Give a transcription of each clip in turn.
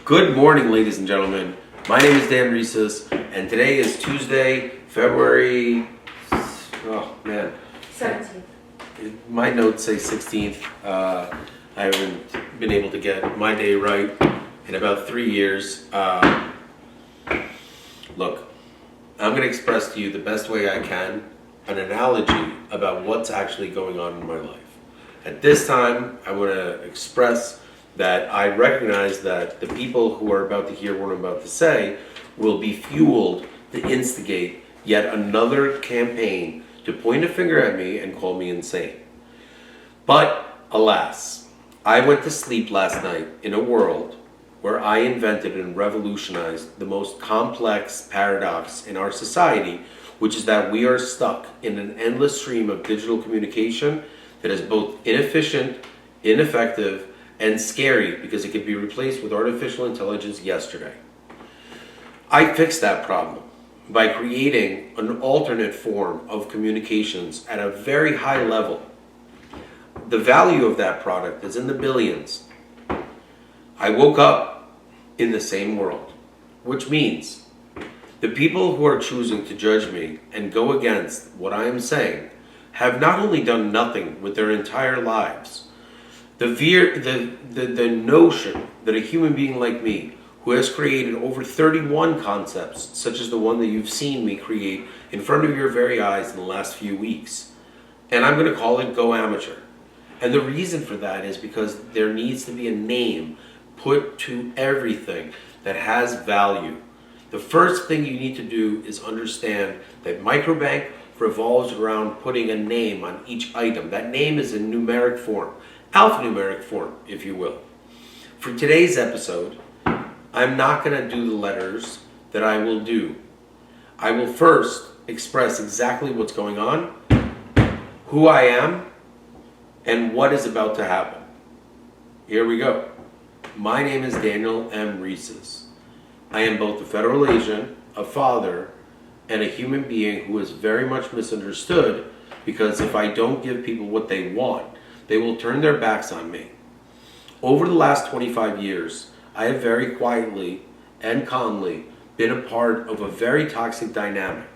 Good morning, ladies and gentlemen. My name is Dan Rieses, and today is Tuesday, February, 17th. My notes say 16th. I haven't been able to get my day right in about 3 years. Look, I'm going to express to you the best way I can an analogy about what's actually going on in my life. At this time, I want to express that I recognize that the people who are about to hear what I'm about to say will be fueled to instigate yet another campaign to point a finger at me and call me insane. But alas, I went to sleep last night in a world where I invented and revolutionized the most complex paradox in our society, which is that we are stuck in an endless stream of digital communication that is both inefficient, ineffective, and scary because it could be replaced with artificial intelligence yesterday. I fixed that problem by creating an alternate form of communications at a very high level. The value of that product is in the billions. I woke up in the same world, which means the people who are choosing to judge me and go against what I am saying have not only done nothing with their entire lives. The notion that a human being like me, who has created over 31 concepts, such as the one that you've seen me create in front of your very eyes in the last few weeks, and I'm going to call it Go Amateur. And the reason for that is because there needs to be a name put to everything that has value. The first thing you need to do is understand that Microbank revolves around putting a name on each item. That name is in numeric form, alphanumeric form, if you will. For today's episode, I'm not going to do the letters that I will do. I will first express exactly what's going on, who I am, and what is about to happen. Here we go. My name is Daniel M. Rieses. I am both a federal agent, a father, and a human being who is very much misunderstood because if I don't give people what they want, they will turn their backs on me. Over the last 25 years, I have very quietly and calmly been a part of a very toxic dynamic.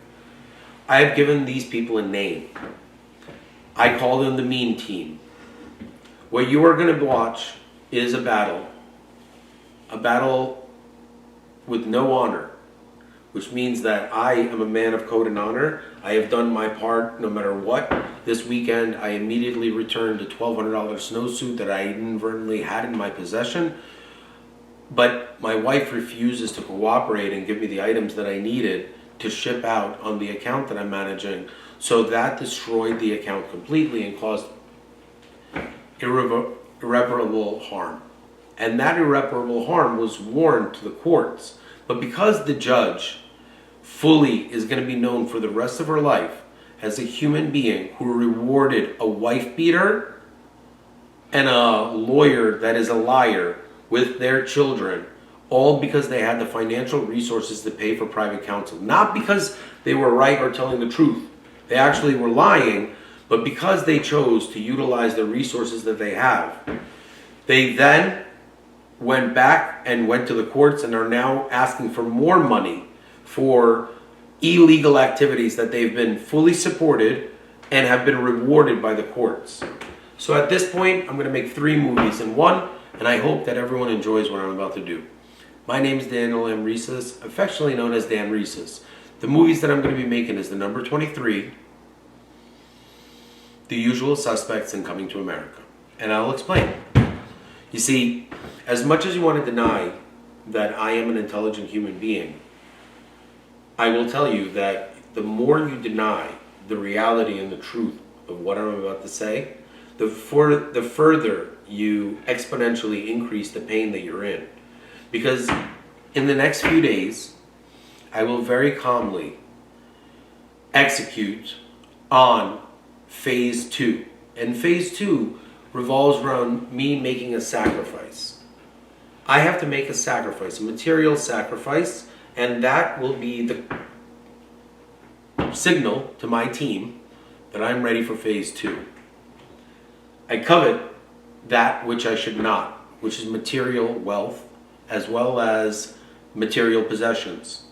I have given these people a name. I call them the Mean Team. What you are going to watch is a battle with no honor, which means that I am a man of code and honor. I have done my part no matter what. This weekend, I immediately returned a $1,200 snowsuit that I inadvertently had in my possession. But my wife refuses to cooperate and give me the items that I needed to ship out on the account that I'm managing. So that destroyed the account completely and caused irreparable harm. And that irreparable harm was warned to the courts. But because the judge fully is going to be known for the rest of her life as a human being who rewarded a wife beater and a lawyer that is a liar with their children, all because they had the financial resources to pay for private counsel. Not because they were right or telling the truth. They actually were lying, but because they chose to utilize the resources that they have. They then went back and went to the courts and are now asking for more money for illegal activities that they've been fully supported and have been rewarded by the courts. So at this point, I'm going to make 3 movies in one, and I hope that everyone enjoys what I'm about to do. My name is Daniel M. Rieses, affectionately known as Dan Rieses. The movies that I'm going to be making is the number 23, The Usual Suspects, and Coming to America. And I'll explain. You see, as much as you want to deny that I am an intelligent human being, I will tell you that the more you deny the reality and the truth of what I'm about to say, the further you exponentially increase the pain that you're in. Because in the next few days, I will very calmly execute on phase 2. And phase 2 revolves around me making a sacrifice. I have to make a sacrifice, a material sacrifice, and that will be the signal to my team that I'm ready for phase 2. I covet that which I should not, which is material wealth, as well as material possessions.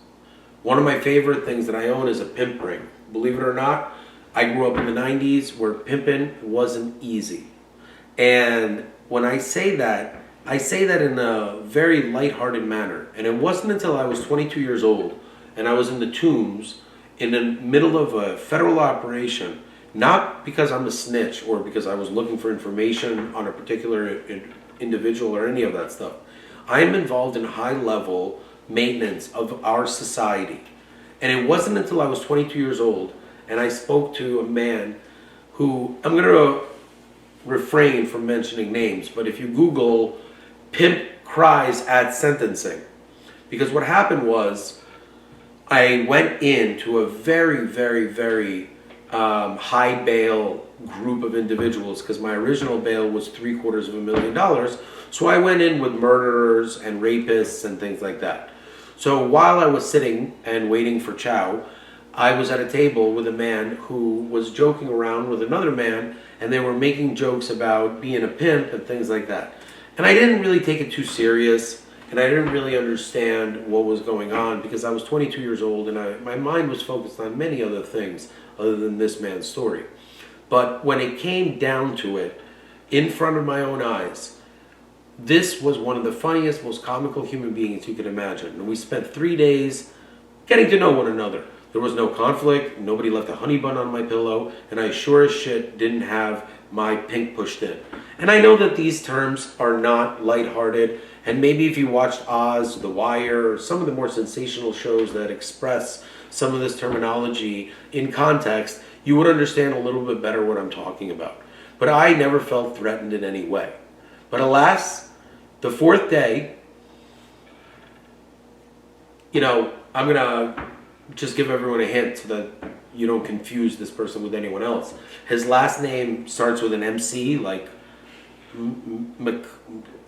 One of my favorite things that I own is a pimp ring. Believe it or not, I grew up in the 90s where pimping wasn't easy. And when I say that in a very lighthearted manner. And it wasn't until I was 22 years old and I was in the Tombs in the middle of a federal operation, not because I'm a snitch or because I was looking for information on a particular individual or any of that stuff. I am involved in high level maintenance of our society. And it wasn't until I was 22 years old and I spoke to a man who, I'm going to refrain from mentioning names, but if you Google pimp cries at sentencing, because what happened was I went into a very, very, very high bail group of individuals because my original bail was $750,000. So I went in with murderers and rapists and things like that. So while I was sitting and waiting for chow, I was at a table with a man who was joking around with another man, and they were making jokes about being a pimp and things like that. And I didn't really take it too serious, and I didn't really understand what was going on because I was 22 years old and my mind was focused on many other things other than this man's story. But when it came down to it, in front of my own eyes, this was one of the funniest, most comical human beings you could imagine. And we spent 3 days getting to know one another. There was no conflict, nobody left a honey bun on my pillow, and I sure as shit didn't have my pink pushed in. And I know that these terms are not lighthearted, and maybe if you watched Oz, The Wire, or some of the more sensational shows that express some of this terminology in context, you would understand a little bit better what I'm talking about. But I never felt threatened in any way. But alas, the fourth day, I'm going to just give everyone a hint so that you don't confuse this person with anyone else. His last name starts with an MC, like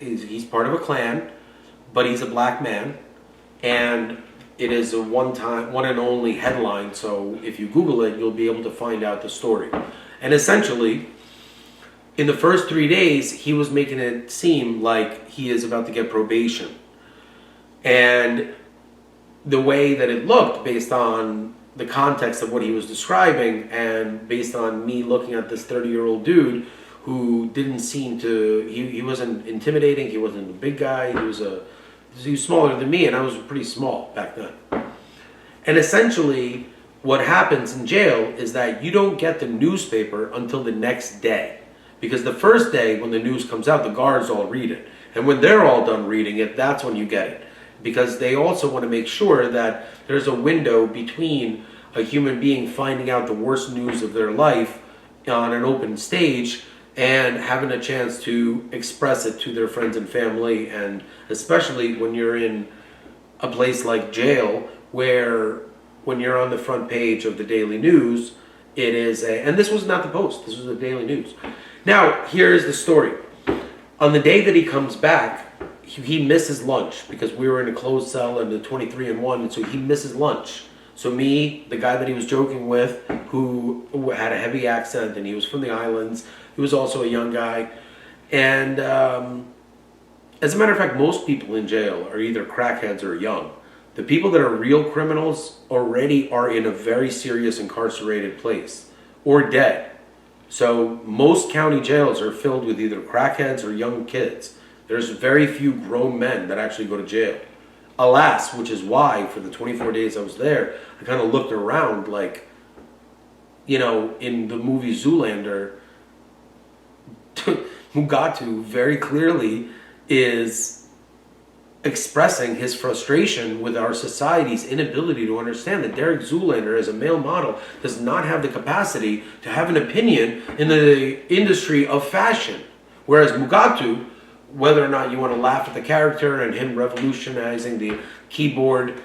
he's part of a clan, but he's a black man, and it is a one and only headline, so if you Google it, you'll be able to find out the story. And essentially, in the first 3 days, he was making it seem like he is about to get probation. And the way that it looked, based on the context of what he was describing, and based on me looking at this 30-year-old dude who didn't seem to, he wasn't intimidating, he wasn't a big guy, he was smaller than me, and I was pretty small back then. And essentially, what happens in jail is that you don't get the newspaper until the next day. Because the first day, when the news comes out, the guards all read it. And when they're all done reading it, that's when you get it. Because they also want to make sure that there's a window between a human being finding out the worst news of their life on an open stage and having a chance to express it to their friends and family, and especially when you're in a place like jail where when you're on the front page of the Daily News, it is and this was not the Post, this was the Daily News. Now, here is the story. On the day that he comes back, he misses lunch because we were in a closed cell in the 23-1, and so he misses lunch. So me, the guy that he was joking with, who had a heavy accent and he was from the islands, he was also a young guy. And as a matter of fact, most people in jail are either crackheads or young. The people that are real criminals already are in a very serious incarcerated place or dead. So most county jails are filled with either crackheads or young kids. There's very few grown men that actually go to jail. Alas, which is why for the 24 days I was there, I kind of looked around like, in the movie Zoolander, Mugatu very clearly is expressing his frustration with our society's inability to understand that Derek Zoolander, as a male model, does not have the capacity to have an opinion in the industry of fashion. Whereas Mugatu, whether or not you want to laugh at the character and him revolutionizing the keyboard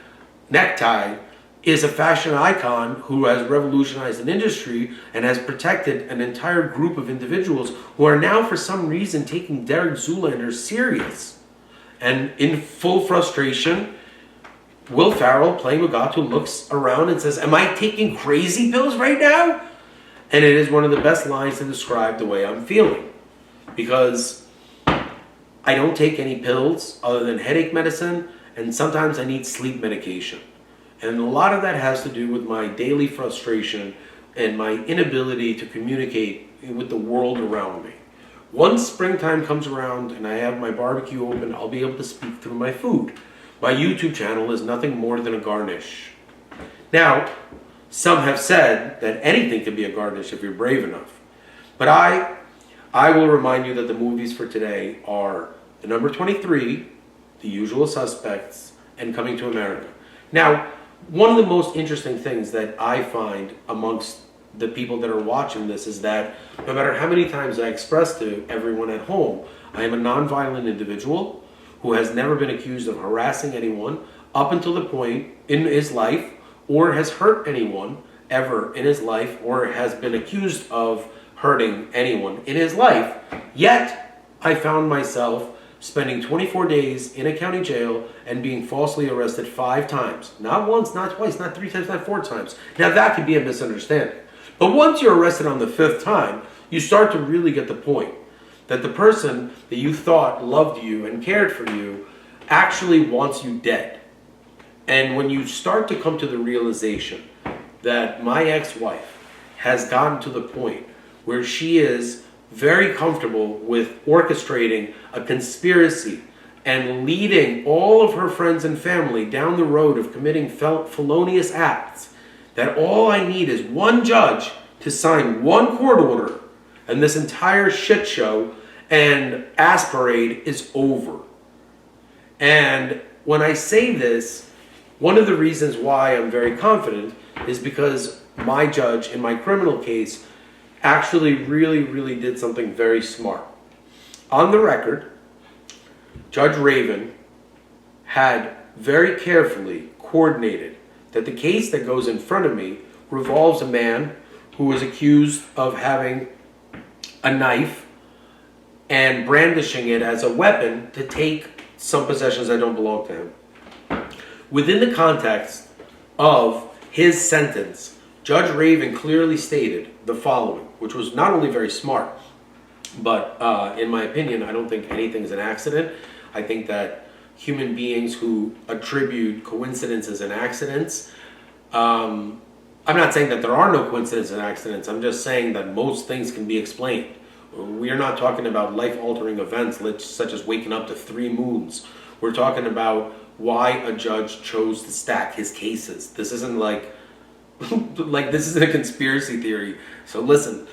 necktie, is a fashion icon who has revolutionized an industry and has protected an entire group of individuals who are now, for some reason, taking Derek Zoolander serious. And in full frustration, Will Ferrell, playing Mugatu, looks around and says, "Am I taking crazy pills right now?" And it is one of the best lines to describe the way I'm feeling. Because I don't take any pills other than headache medicine, and sometimes I need sleep medication. And a lot of that has to do with my daily frustration and my inability to communicate with the world around me. Once springtime comes around and I have my barbecue open, I'll be able to speak through my food. My YouTube channel is nothing more than a garnish. Now, some have said that anything can be a garnish if you're brave enough. But I will remind you that the movies for today are The Number 23, The Usual Suspects, and Coming to America. Now, one of the most interesting things that I find amongst the people that are watching this is that no matter how many times I express to everyone at home, I am a nonviolent individual who has never been accused of harassing anyone up until the point in his life, or has hurt anyone ever in his life, or has been accused of hurting anyone in his life. Yet, I found myself spending 24 days in a county jail and being falsely arrested 5 times. Not once, not twice, not 3 times, not 4 times. Now that could be a misunderstanding. But once you're arrested on the 5th time, you start to really get the point that the person that you thought loved you and cared for you actually wants you dead. And when you start to come to the realization that my ex-wife has gotten to the point where she is very comfortable with orchestrating a conspiracy and leading all of her friends and family down the road of committing felonious acts, that all I need is one judge to sign one court order, and this entire shit show and ass parade is over. And when I say this, one of the reasons why I'm very confident is because my judge in my criminal case actually really did something very smart. On the record, Judge Raven had very carefully coordinated that the case that goes in front of me revolves a man who was accused of having a knife and brandishing it as a weapon to take some possessions that don't belong to him. Within the context of his sentence, Judge Raven clearly stated the following, which was not only very smart, but in my opinion, I don't think anything's an accident. I think that human beings who attribute coincidences and accidents, I'm not saying that there are no coincidences and accidents, I'm just saying that most things can be explained. We are not talking about life-altering events such as waking up to 3 moons. We're talking about why a judge chose to stack his cases. This isn't like this isn't a conspiracy theory. So listen,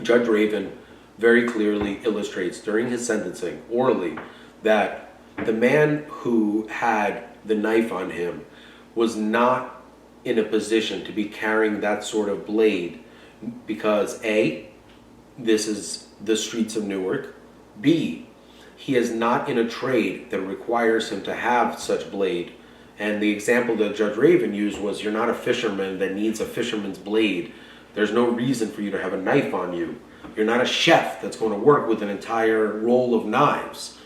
Judge Raven very clearly illustrates during his sentencing orally that the man who had the knife on him was not in a position to be carrying that sort of blade because A, this is the streets of Newark, B, he is not in a trade that requires him to have such blade. And the example that Judge Raven used was, you're not a fisherman that needs a fisherman's blade. There's no reason for you to have a knife on you. You're not a chef that's going to work with an entire roll of knives.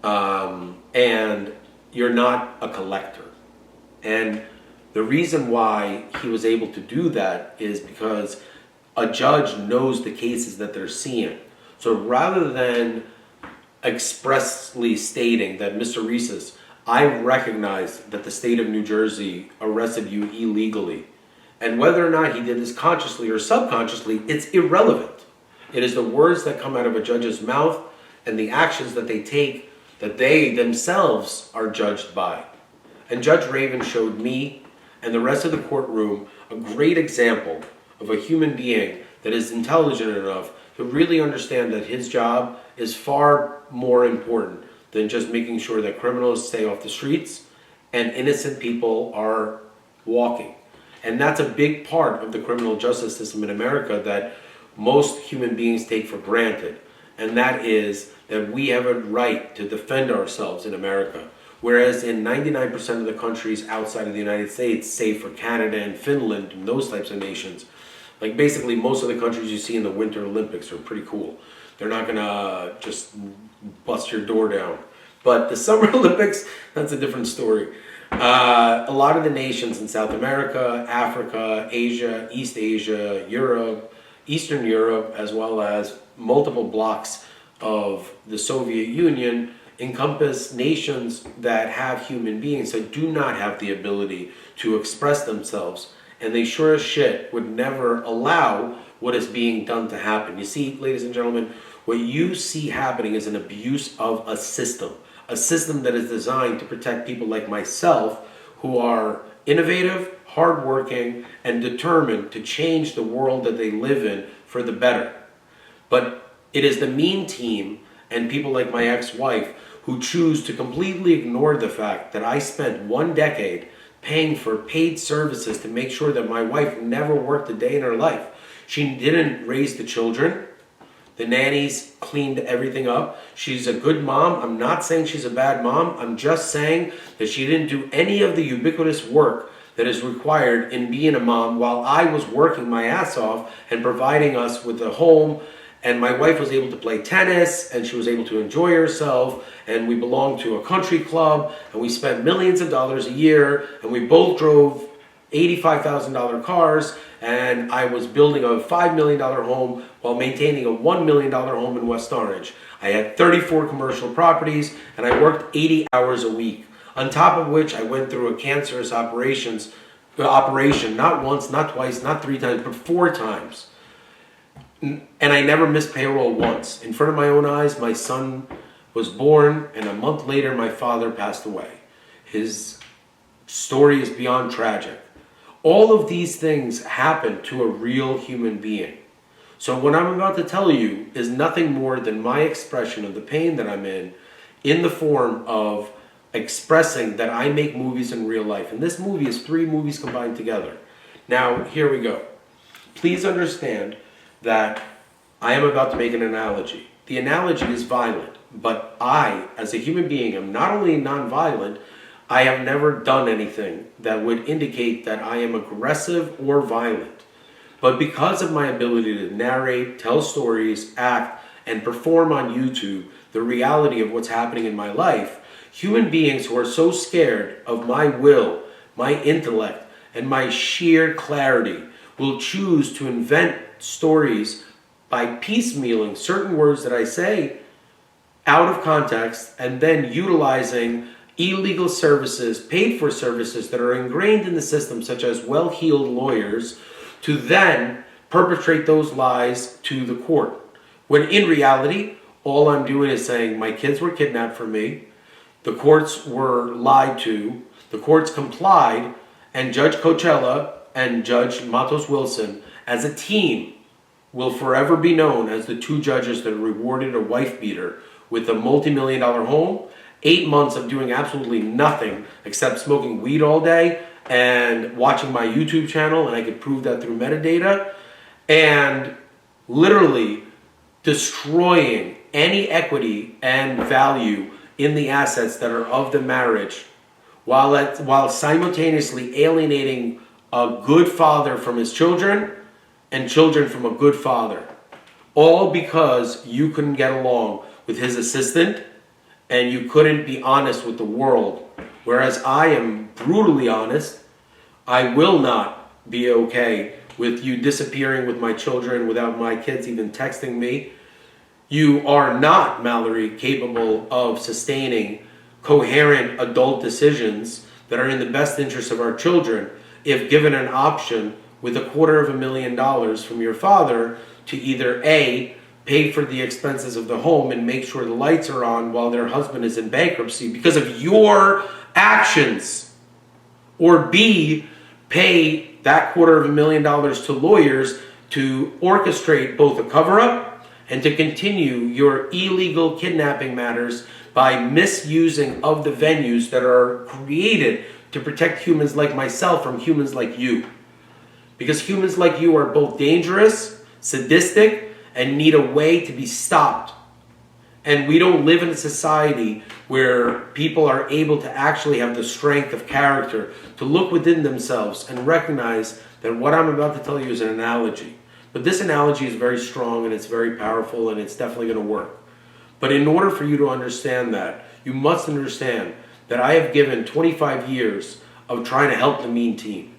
And you're not a collector. And the reason why he was able to do that is because a judge knows the cases that they're seeing. So rather than expressly stating that, Mr. Reeses, I recognize that the state of New Jersey arrested you illegally. And whether or not he did this consciously or subconsciously, it's irrelevant. It is the words that come out of a judge's mouth and the actions that they take that they themselves are judged by. And Judge Raven showed me and the rest of the courtroom a great example of a human being that is intelligent enough to really understand that his job is far more important than just making sure that criminals stay off the streets and innocent people are walking. And that's a big part of the criminal justice system in America that most human beings take for granted. And that is that we have a right to defend ourselves in America. Whereas in 99% of the countries outside of the United States, save for Canada and Finland and those types of nations, like basically most of the countries you see in the Winter Olympics are pretty cool. They're not gonna just bust your door down. But the Summer Olympics, that's a different story. A lot of the nations in South America, Africa, Asia, East Asia, Europe, Eastern Europe, as well as multiple blocks of the Soviet Union encompass nations that have human beings that do not have the ability to express themselves, and they sure as shit would never allow what is being done to happen. You see, ladies and gentlemen, what you see happening is an abuse of a system that is designed to protect people like myself who are innovative, hardworking, and determined to change the world that they live in for the better. But it is the mean team and people like my ex-wife who choose to completely ignore the fact that I spent 1 decade paying for paid services to make sure that my wife never worked a day in her life. She didn't raise the children. The nannies cleaned everything up. She's a good mom. I'm not saying she's a bad mom. I'm just saying that she didn't do any of the ubiquitous work that is required in being a mom while I was working my ass off and providing us with a home. And my wife was able to play tennis, and she was able to enjoy herself, and we belonged to a country club, and we spent millions of dollars a year, and we both drove $85,000 cars, and I was building a $5 million home while maintaining a $1 million home in West Orange. I had 34 commercial properties, and I worked 80 hours a week, on top of which I went through a cancerous operation, not once, not twice, not 3 times, but 4 times. And I never missed payroll once. In front of my own eyes, my son was born, and a month later, my father passed away. His story is beyond tragic. All of these things happen to a real human being. So what I'm about to tell you is nothing more than my expression of the pain that I'm in the form of expressing that I make movies in real life. And this movie is 3 movies combined together. Now, here we go. Please understand that I am about to make an analogy. The analogy is violent, but I, as a human being, am not only non-violent, I have never done anything that would indicate that I am aggressive or violent. But because of my ability to narrate, tell stories, act, and perform on YouTube the reality of what's happening in my life, human beings who are so scared of my will, my intellect, and my sheer clarity will choose to invent stories by piecemealing certain words that I say out of context and then utilizing illegal services, paid for services that are ingrained in the system, such as well-heeled lawyers, to then perpetrate those lies to the court. When in reality, all I'm doing is saying my kids were kidnapped from me, the courts were lied to, the courts complied, and Judge Coachella and Judge Matos Wilson, as a team, will forever be known as the 2 judges that rewarded a wife beater with a multi-million-dollar home, 8 months of doing absolutely nothing except smoking weed all day and watching my YouTube channel, and I could prove that through metadata, and literally destroying any equity and value in the assets that are of the marriage, while simultaneously alienating a good father from his children and children from a good father. All because you couldn't get along with his assistant and you couldn't be honest with the world. Whereas I am brutally honest. I will not be okay with you disappearing with my children without my kids even texting me. You are not, Mallory, capable of sustaining coherent adult decisions that are in the best interest of our children if given an option with $250,000 from your father to either A, pay for the expenses of the home and make sure the lights are on while their husband is in bankruptcy because of your actions, or B, pay that $250,000 to lawyers to orchestrate both a cover-up and to continue your illegal kidnapping matters by misusing of the venues that are created to protect humans like myself from humans like you. Because humans like you are both dangerous, sadistic, and need a way to be stopped. And we don't live in a society where people are able to actually have the strength of character to look within themselves and recognize that what I'm about to tell you is an analogy. But this analogy is very strong and it's very powerful and it's definitely going to work. But in order for you to understand that, you must understand that I have given 25 years of trying to help the mean team.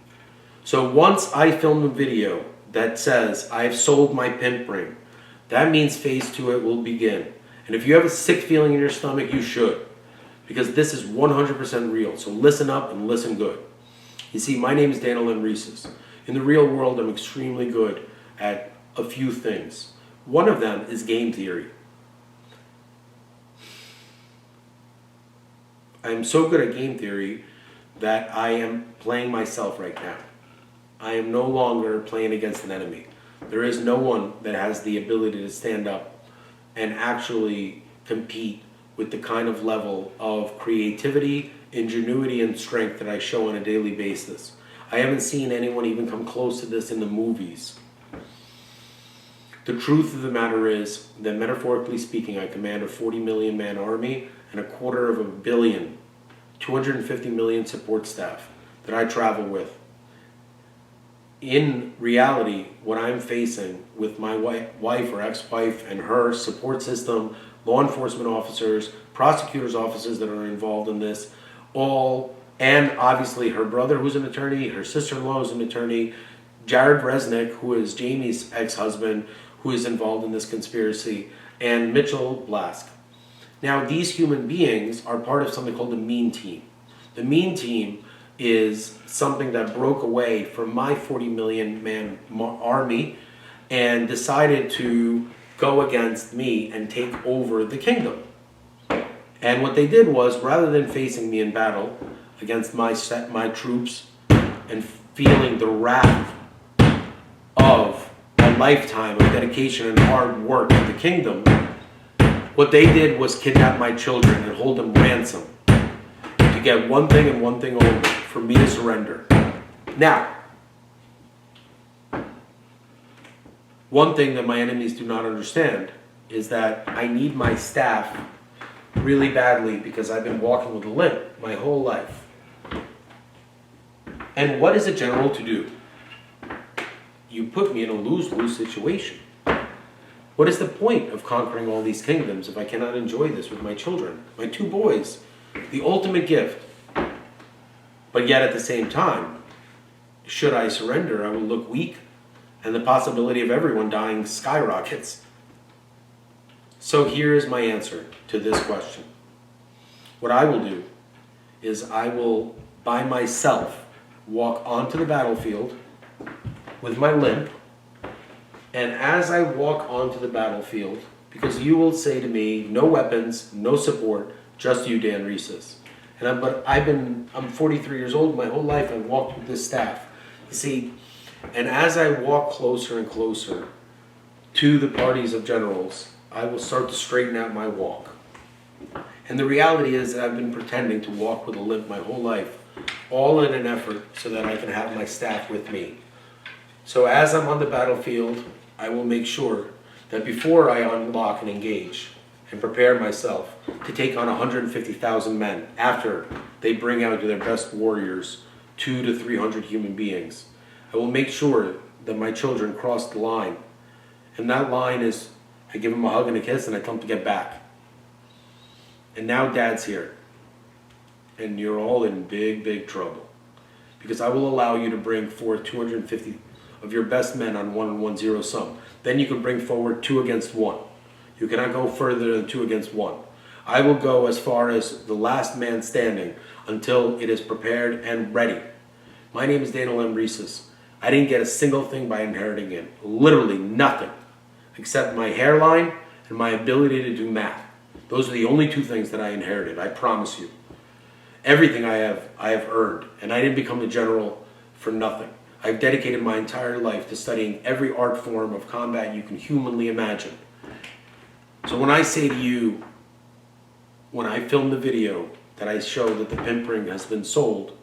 So once I film a video that says I've sold my pimp ring, that means phase 2 it will begin. And if you have a sick feeling in your stomach, you should. Because this is 100% real. So listen up and listen good. You see, my name is Daniel M. Reeses. In the real world, I'm extremely good at a few things. One of them is game theory. I am so good at game theory that I am playing myself right now. I am no longer playing against an enemy. There is no one that has the ability to stand up and actually compete with the kind of level of creativity, ingenuity, and strength that I show on a daily basis. I haven't seen anyone even come close to this in the movies. The truth of the matter is that, metaphorically speaking, I command a 40 million man army and 250 million, 250 million support staff that I travel with. In reality, what I'm facing with my wife or ex-wife and her support system, law enforcement officers, prosecutors' offices that are involved in this, all, and obviously her brother who's an attorney, her sister-in-law who's an attorney, Jared Resnick, who is Jamie's ex-husband, who is involved in this conspiracy, and Mitchell Blask. Now, these human beings are part of something called the Mean Team. The Mean Team is something that broke away from my 40 million man army and decided to go against me and take over the kingdom. And what they did was, rather than facing me in battle against my troops and feeling the wrath of a lifetime of dedication and hard work in the kingdom, what they did was kidnap my children and hold them ransom to get one thing and one thing only, for me to surrender. Now, one thing that my enemies do not understand is that I need my staff really badly because I've been walking with a limp my whole life. And what is a general to do? You put me in a lose-lose situation. What is the point of conquering all these kingdoms if I cannot enjoy this with my children, my 2 boys, the ultimate gift? But yet at the same time, should I surrender, I will look weak, and the possibility of everyone dying skyrockets. So here is my answer to this question. What I will do is I will, by myself, walk onto the battlefield with my limp, and as I walk onto the battlefield, because you will say to me, no weapons, no support, just you, Dan Reeses. And I'm 43 years old. My whole life I've walked with this staff. You see, and as I walk closer and closer to the parties of generals, I will start to straighten out my walk. And the reality is that I've been pretending to walk with a limp my whole life, all in an effort so that I can have my staff with me. So as I'm on the battlefield, I will make sure that before I unlock and engage and prepare myself to take on 150,000 men after they bring out their best warriors, 200 to 300 human beings, I will make sure that my children cross the line. And that line is, I give them a hug and a kiss and I tell them to get back. And now Dad's here. And you're all in big, big trouble. Because I will allow you to bring forth 250 of your best men on 1-on-1 zero sum. Then you can bring forward 2 against 1. You cannot go further than 2 against 1. I will go as far as the last man standing until it is prepared and ready. My name is Daniel M. Reeses. I didn't get a single thing by inheriting it. Literally nothing. Except my hairline and my ability to do math. Those are the only 2 things that I inherited, I promise you. Everything I have earned. And I didn't become a general for nothing. I've dedicated my entire life to studying every art form of combat you can humanly imagine. So when I say to you, when I film the video that I show that the pimp ring has been sold,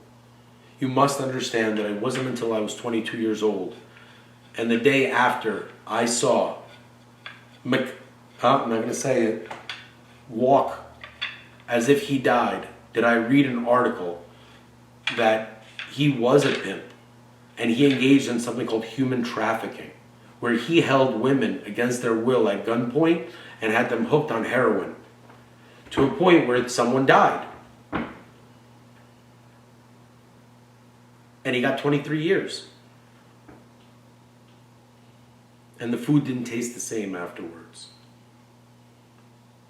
you must understand that it wasn't until I was 22 years old and the day after I saw I'm not going to say it, walk as if he died, did I read an article that he was a pimp and he engaged in something called human trafficking, where he held women against their will at gunpoint and had them hooked on heroin to a point where someone died. And he got 23 years. And the food didn't taste the same afterwards.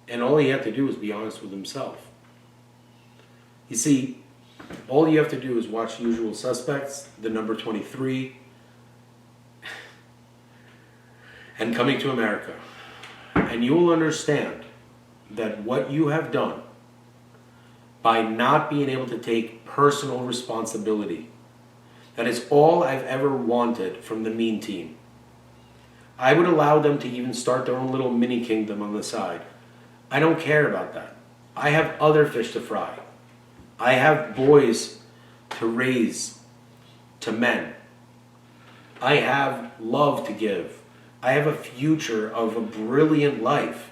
And all he had to do was be honest with himself. You see, all you have to do is watch Usual Suspects, the number 23, and Coming to America. And you will understand that what you have done by not being able to take personal responsibility, that is all I've ever wanted from the Mean Team. I would allow them to even start their own little mini kingdom on the side. I don't care about that. I have other fish to fry. I have boys to raise to men. I have love to give. I have a future of a brilliant life.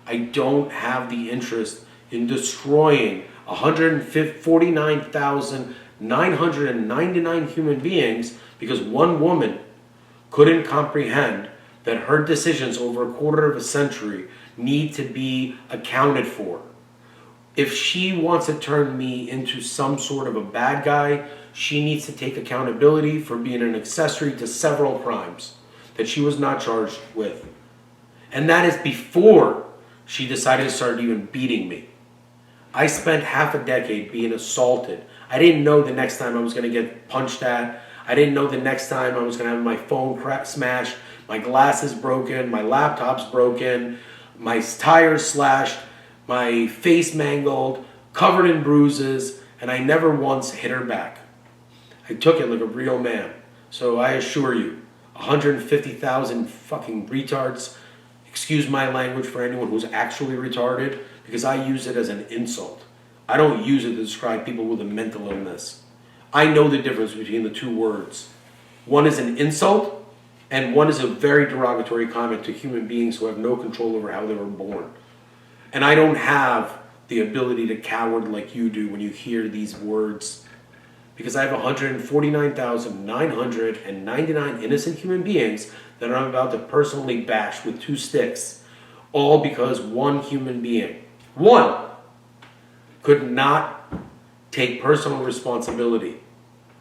I don't have the interest in destroying 149,999 human beings because one woman couldn't comprehend that her decisions over a quarter of a century need to be accounted for. If she wants to turn me into some sort of a bad guy, she needs to take accountability for being an accessory to several crimes that she was not charged with. And that is before she decided to start even beating me. I spent half a decade being assaulted. I didn't know the next time I was going to get punched at. I didn't know the next time I was going to have my phone smashed, my glasses broken, my laptop's broken, my tires slashed, my face mangled, covered in bruises, and I never once hit her back. I took it like a real man. So I assure you, 150,000 fucking retards, excuse my language for anyone who's actually retarded, because I use it as an insult. I don't use it to describe people with a mental illness. I know the difference between the two words. One is an insult, and one is a very derogatory comment to human beings who have no control over how they were born. And I don't have the ability to coward like you do when you hear these words, because I have 149,999 innocent human beings that I'm about to personally bash with 2 sticks, all because one human being, one, could not take personal responsibility.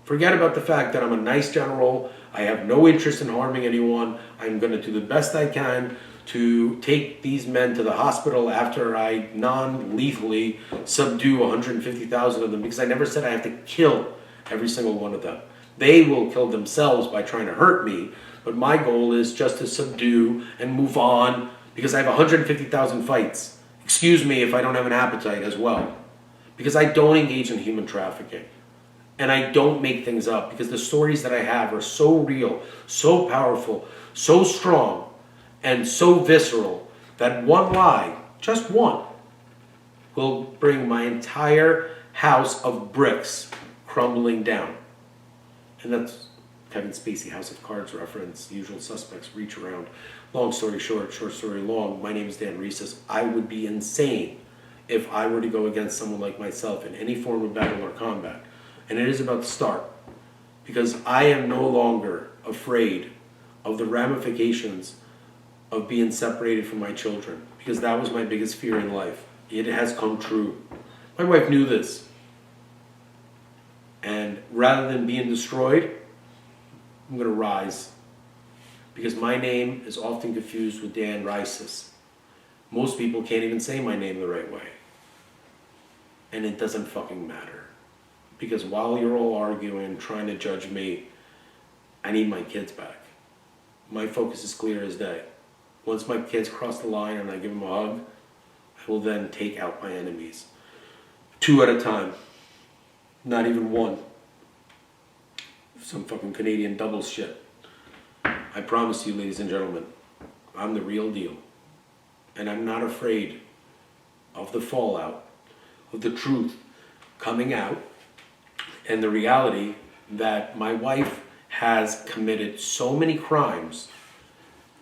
Forget about the fact that I'm a nice general. I have no interest in harming anyone. I'm going to do the best I can to take these men to the hospital after I non-lethally subdue 150,000 of them, because I never said I have to kill every single one of them. They will kill themselves by trying to hurt me, but my goal is just to subdue and move on, because I have 150,000 fights. Excuse me if I don't have an appetite as well, because I don't engage in human trafficking. And I don't make things up, because the stories that I have are so real, so powerful, so strong, and so visceral that one lie, just one, will bring my entire house of bricks crumbling down. And that's Kevin Spacey House of Cards reference, Usual Suspects, reach around. Long story short, short story long, my name is Dan Rieses. I would be insane if I were to go against someone like myself in any form of battle or combat. And it is about to start, because I am no longer afraid of the ramifications of being separated from my children, because that was my biggest fear in life. It has come true. My wife knew this. And rather than being destroyed, I'm going to rise, because my name is often confused with Dan Rieses. Most people can't even say my name the right way. And it doesn't fucking matter. Because while you're all arguing, trying to judge me, I need my kids back. My focus is clear as day. Once my kids cross the line and I give them a hug, I will then take out my enemies. 2 at a time. Not even one. Some fucking Canadian doubles shit. I promise you, ladies and gentlemen, I'm the real deal. And I'm not afraid of the fallout, of the truth coming out, and the reality that my wife has committed so many crimes,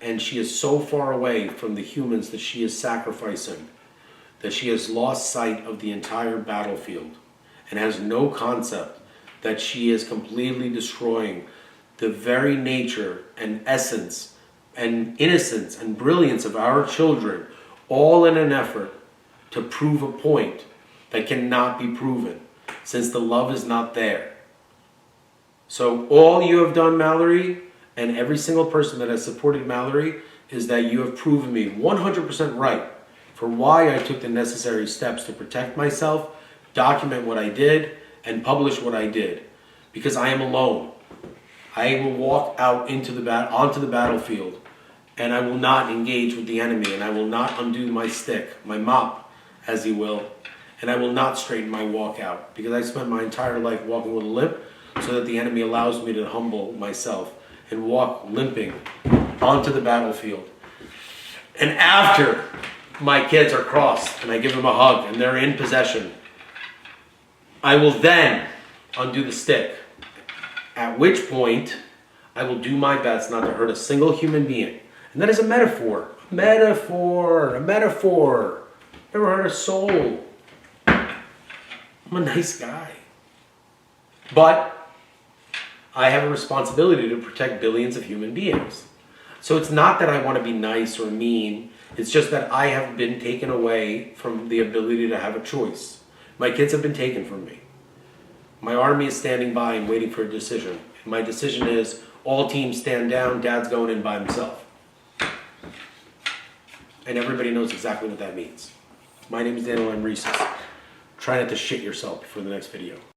and she is so far away from the humans that she is sacrificing, that she has lost sight of the entire battlefield and has no concept that she is completely destroying the very nature and essence and innocence and brilliance of our children, all in an effort to prove a point that cannot be proven, since the love is not there. So all you have done, Mallory, and every single person that has supported Mallory, is that you have proven me 100% right for why I took the necessary steps to protect myself, document what I did, and publish what I did. Because I am alone. I will walk out onto the battlefield, and I will not engage with the enemy, and I will not undo my stick, my mop, as you will, and I will not straighten my walk out, because I spent my entire life walking with a limp, so that the enemy allows me to humble myself and walk limping onto the battlefield. And after my kids are crossed, and I give them a hug, and they're in possession, I will then undo the stick. At which point, I will do my best not to hurt a single human being. And that is a metaphor. A metaphor. Never hurt a soul. I'm a nice guy. But I have a responsibility to protect billions of human beings. So it's not that I want to be nice or mean. It's just that I have been taken away from the ability to have a choice. My kids have been taken from me. My army is standing by and waiting for a decision. And my decision is, all teams stand down, Dad's going in by himself. And everybody knows exactly what that means. My name is Daniel M. Reeses. Try not to shit yourself before the next video.